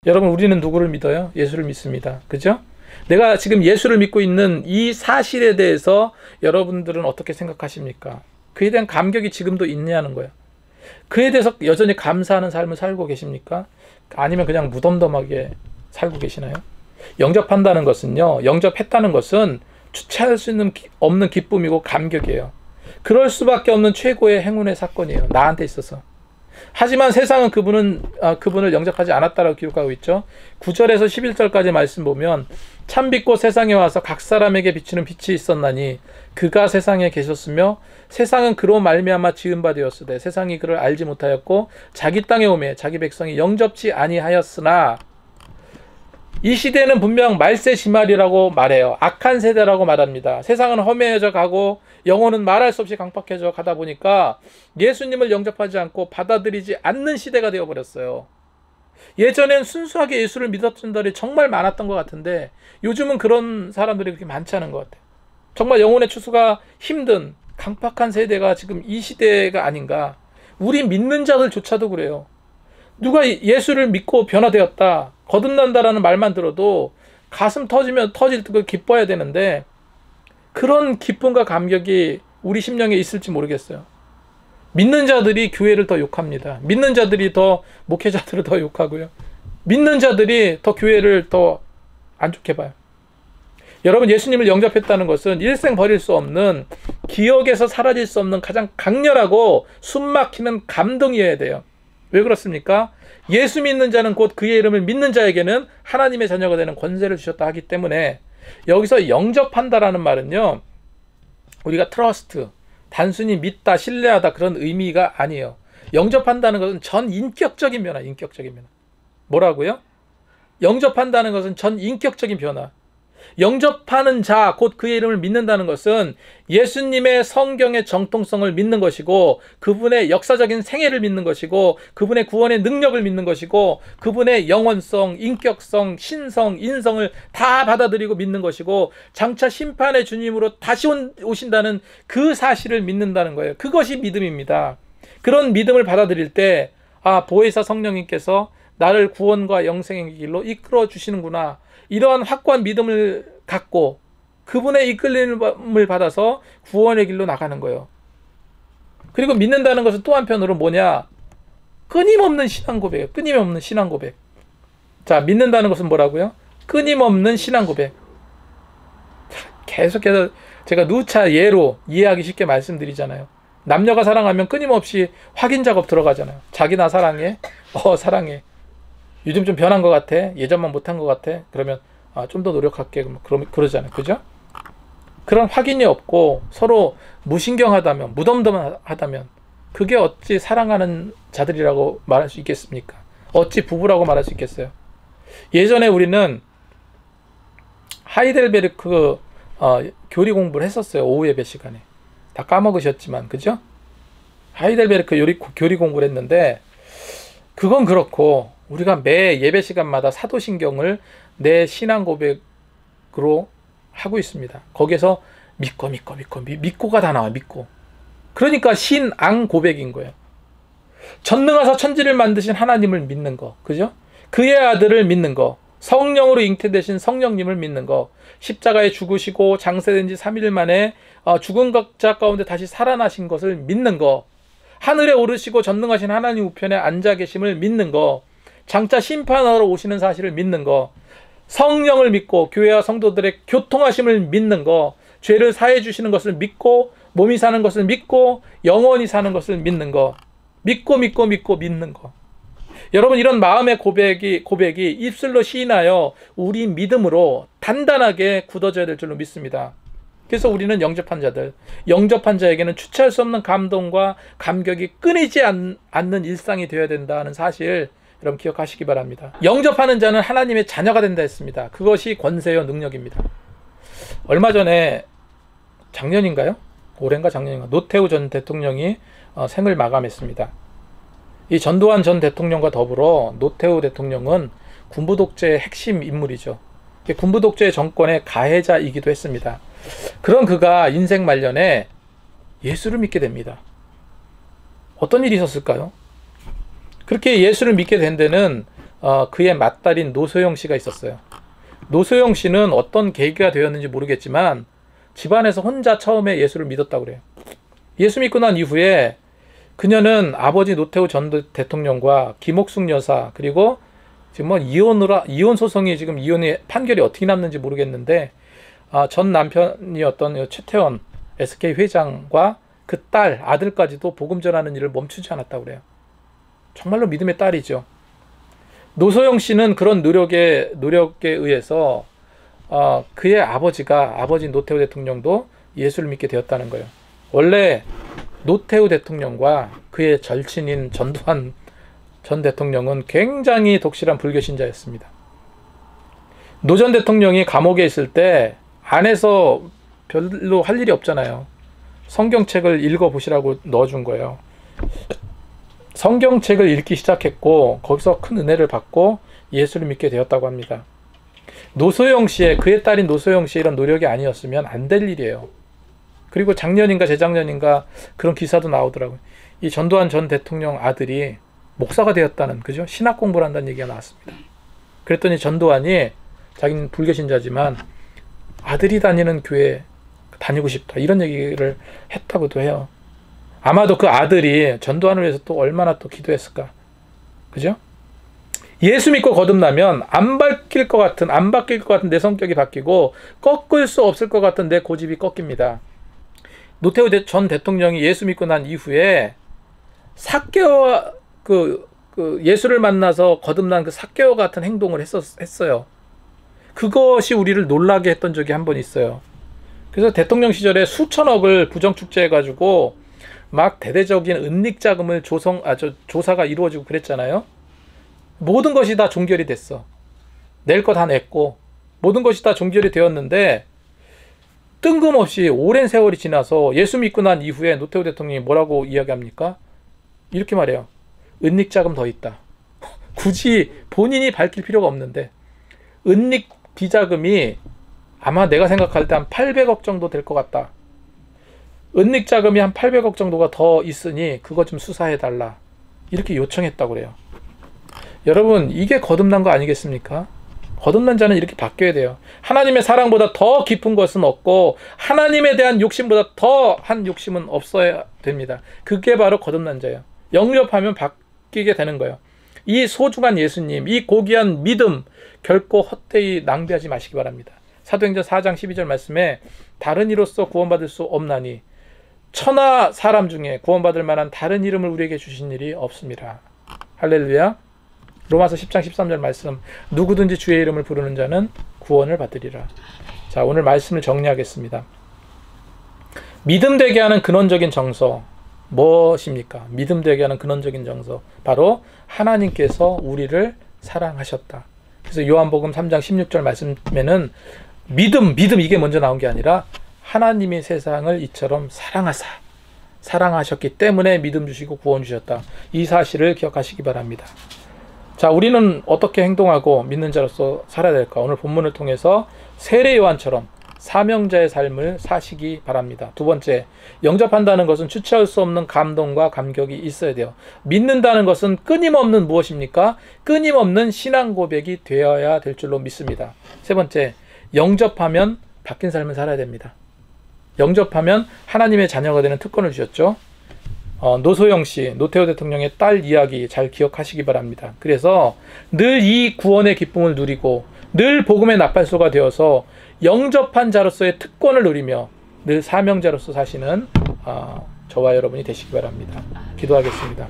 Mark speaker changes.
Speaker 1: 여러분, 우리는 누구를 믿어요? 예수를 믿습니다. 그죠? 내가 지금 예수를 믿고 있는 이 사실에 대해서 여러분들은 어떻게 생각하십니까? 그에 대한 감격이 지금도 있냐는 거예요. 그에 대해서 여전히 감사하는 삶을 살고 계십니까? 아니면 그냥 무덤덤하게 살고 계시나요? 영접한다는 것은요, 영접했다는 것은 주체할 수 없는 기쁨이고 감격이에요. 그럴 수밖에 없는 최고의 행운의 사건이에요, 나한테 있어서. 하지만 세상은 그분을 영접하지 않았다라고 기록하고 있죠. 9절에서 11절까지 말씀 보면, 참 빛고 세상에 와서 각 사람에게 비치는 빛이 있었나니 그가 세상에 계셨으며 세상은 그로 말미암아 지은 바 되었으되 세상이 그를 알지 못하였고 자기 땅에 오매 자기 백성이 영접지 아니하였으나, 이 시대는 분명 말세 지말이라고 말해요. 악한 세대라고 말합니다. 세상은 험해져 가고 영혼은 말할 수 없이 강팍해져 가다 보니까 예수님을 영접하지 않고 받아들이지 않는 시대가 되어버렸어요. 예전엔 순수하게 예수를 믿었던 분들이 정말 많았던 것 같은데 요즘은 그런 사람들이 그렇게 많지 않은 것 같아요. 정말 영혼의 추수가 힘든 강팍한 세대가 지금 이 시대가 아닌가. 우리 믿는 자들조차도 그래요. 누가 예수를 믿고 변화되었다, 거듭난다라는 말만 들어도 가슴 터질 듯 기뻐해야 되는데, 그런 기쁨과 감격이 우리 심령에 있을지 모르겠어요. 믿는 자들이 교회를 더 욕합니다. 믿는 자들이 더 목회자들을 더 욕하고요. 믿는 자들이 더 교회를 더 안 좋게 봐요. 여러분, 예수님을 영접했다는 것은 일생 버릴 수 없는, 기억에서 사라질 수 없는 가장 강렬하고 숨막히는 감동이어야 돼요. 왜 그렇습니까? 예수 믿는 자는 곧 그의 이름을 믿는 자에게는 하나님의 자녀가 되는 권세를 주셨다 하기 때문에, 여기서 영접한다라는 말은요, 우리가 트러스트, 단순히 믿다, 신뢰하다 그런 의미가 아니에요. 영접한다는 것은 전 인격적인 변화, 인격적인 변화. 뭐라고요? 영접한다는 것은 전 인격적인 변화. 영접하는 자, 곧 그의 이름을 믿는다는 것은 예수님의 성경의 정통성을 믿는 것이고, 그분의 역사적인 생애를 믿는 것이고, 그분의 구원의 능력을 믿는 것이고, 그분의 영원성, 인격성, 신성, 인성을 다 받아들이고 믿는 것이고, 장차 심판의 주님으로 다시 오신다는 그 사실을 믿는다는 거예요. 그것이 믿음입니다. 그런 믿음을 받아들일 때, 아, 보혜사 성령님께서 나를 구원과 영생의 길로 이끌어 주시는구나, 이러한 확고한 믿음을 갖고 그분의 이끌림을 받아서 구원의 길로 나가는 거예요. 그리고 믿는다는 것은 또 한편으로 뭐냐? 끊임없는 신앙 고백이에요. 끊임없는 신앙 고백. 자, 믿는다는 것은 뭐라고요? 끊임없는 신앙 고백. 계속해서 제가 누차 예로 이해하기 쉽게 말씀드리잖아요. 남녀가 사랑하면 끊임없이 확인 작업 들어가잖아요. 자기 나 사랑해? 사랑해. 요즘 좀 변한 것 같아. 예전만 못한 것 같아. 그러면 좀 더 노력할게. 그러잖아요. 그죠? 그런 확인이 없고 서로 무신경하다면, 무덤덤하다면 그게 어찌 사랑하는 자들이라고 말할 수 있겠습니까? 어찌 부부라고 말할 수 있겠어요? 예전에 우리는 하이델베르크 교리 공부를 했었어요. 오후 예배 시간에. 다 까먹으셨지만, 그죠? 하이델베르크 교리 공부를 했는데, 그건 그렇고 우리가 매 예배 시간마다 사도신경을 내 신앙 고백으로 하고 있습니다. 거기에서 믿고가 다 나와요. 믿고. 그러니까 신앙 고백인 거예요. 전능하사 천지를 만드신 하나님을 믿는 거, 그죠? 그의 아들을 믿는 거, 성령으로 잉태되신 성령님을 믿는 거, 십자가에 죽으시고 장세된 지 3일 만에 죽은 자 가운데 다시 살아나신 것을 믿는 거, 하늘에 오르시고 전능하신 하나님 우편에 앉아 계심을 믿는 거, 장차 심판하러 오시는 사실을 믿는 거, 성령을 믿고 교회와 성도들의 교통하심을 믿는 거, 죄를 사해 주시는 것을 믿고 몸이 사는 것을 믿고 영원히 사는 것을 믿는 거, 믿고 믿는 거. 여러분, 이런 마음의 고백이 입술로 시인하여 우리 믿음으로 단단하게 굳어져야 될 줄로 믿습니다. 그래서 우리는 영접한 자에게는 주체할 수 없는 감동과 감격이 끊이지 않는 일상이 되어야 된다는 사실, 여러분 기억하시기 바랍니다. 영접하는 자는 하나님의 자녀가 된다 했습니다. 그것이 권세요 능력입니다. 얼마 전에, 작년인가요? 올해인가 작년인가, 노태우 전 대통령이 생을 마감했습니다. 이 전두환 전 대통령과 더불어 노태우 대통령은 군부 독재의 핵심 인물이죠. 군부 독재 정권의 가해자이기도 했습니다. 그런 그가 인생 말년에 예수를 믿게 됩니다. 어떤 일이 있었을까요? 그렇게 예수를 믿게 된 데는 그의 맏딸인 노소영 씨가 있었어요. 노소영 씨는 어떤 계기가 되었는지 모르겠지만 집안에서 혼자 처음에 예수를 믿었다고 그래요. 예수 믿고 난 이후에 그녀는 아버지 노태우 전 대통령과 김옥숙 여사, 그리고 지금 뭐 이혼 소송이 지금 이혼의 판결이 어떻게 났는지 모르겠는데, 전 남편이었던 최태원 SK 회장과 그 딸, 아들까지도 복음 전하는 일을 멈추지 않았다고 그래요. 정말로 믿음의 딸이죠. 노소영 씨는 그런 노력에 의해서 그의 아버지 노태우 대통령도 예수를 믿게 되었다는 거예요. 원래 노태우 대통령과 그의 절친인 전두환 전 대통령은 굉장히 독실한 불교 신자였습니다. 노 전 대통령이 감옥에 있을 때 안에서 별로 할 일이 없잖아요. 성경책을 읽어보시라고 넣어준 거예요. 성경책을 읽기 시작했고 거기서 큰 은혜를 받고 예수를 믿게 되었다고 합니다. 노소영 씨의, 그의 딸인 노소영 씨의 이런 노력이 아니었으면 안 될 일이에요. 그리고 작년인가 재작년인가 그런 기사도 나오더라고요. 이 전두환 전 대통령 아들이 목사가 되었다는, 그죠? 신학 공부를 한다는 얘기가 나왔습니다. 그랬더니 전두환이, 자기는 불교신자지만 아들이 다니는 교회 다니고 싶다, 이런 얘기를 했다고도 해요. 아마도 그 아들이 전두환을 위해서 또 얼마나 또 기도했을까, 그죠? 예수 믿고 거듭나면 안 바뀔 것 같은 내 성격이 바뀌고 꺾을 수 없을 것 같은 내 고집이 꺾입니다. 노태우 전 대통령이 예수 믿고 난 이후에 삭개와 예수를 만나서 거듭난 그 삭개와 같은 행동을 했어요. 그것이 우리를 놀라게 했던 적이 한 번 있어요. 그래서 대통령 시절에 수천억을 부정축제해가지고 막 대대적인 은닉자금을 조사가 이루어지고 그랬잖아요. 모든 것이 다 종결이 됐어. 낼 거 다 냈고 모든 것이 다 종결이 되었는데, 뜬금없이 오랜 세월이 지나서 예수 믿고 난 이후에 노태우 대통령이 뭐라고 이야기합니까? 이렇게 말해요. 은닉자금 더 있다. 굳이 본인이 밝힐 필요가 없는데, 은닉 비자금이 아마 내가 생각할 때 한 800억 정도 될 것 같다. 은닉자금이 한 800억 정도가 더 있으니 그거 좀 수사해달라, 이렇게 요청했다고 그래요. 여러분, 이게 거듭난 거 아니겠습니까? 거듭난 자는 이렇게 바뀌어야 돼요. 하나님의 사랑보다 더 깊은 것은 없고 하나님에 대한 욕심보다 더한 욕심은 없어야 됩니다. 그게 바로 거듭난 자예요. 영접하면 바뀌게 되는 거예요. 이 소중한 예수님, 이 고귀한 믿음 결코 헛되이 낭비하지 마시기 바랍니다. 사도행전 4장 12절 말씀에 다른 이로써 구원받을 수 없나니 천하 사람 중에 구원받을 만한 다른 이름을 우리에게 주신 일이 없습니다. 할렐루야. 로마서 10장 13절 말씀, 누구든지 주의 이름을 부르는 자는 구원을 받으리라. 자, 오늘 말씀을 정리하겠습니다. 믿음 되게 하는 근원적인 정서 무엇입니까? 믿음 되게 하는 근원적인 정서, 바로 하나님께서 우리를 사랑하셨다. 그래서 요한복음 3장 16절 말씀에는 믿음 이게 먼저 나온 게 아니라 하나님이 세상을 이처럼 사랑하셨기 때문에 믿음 주시고 구원 주셨다. 이 사실을 기억하시기 바랍니다. 자, 우리는 어떻게 행동하고 믿는 자로서 살아야 될까? 오늘 본문을 통해서 세례 요한처럼 사명자의 삶을 사시기 바랍니다. 두 번째, 영접한다는 것은 주체할 수 없는 감동과 감격이 있어야 돼요. 믿는다는 것은 끊임없는 무엇입니까? 끊임없는 신앙 고백이 되어야 될 줄로 믿습니다. 세 번째, 영접하면 바뀐 삶을 살아야 됩니다. 영접하면 하나님의 자녀가 되는 특권을 주셨죠. 노소영 씨, 노태우 대통령의 딸 이야기 잘 기억하시기 바랍니다. 그래서 늘 이 구원의 기쁨을 누리고 늘 복음의 나팔소가 되어서 영접한 자로서의 특권을 누리며 늘 사명자로서 사시는 저와 여러분이 되시기 바랍니다. 기도하겠습니다.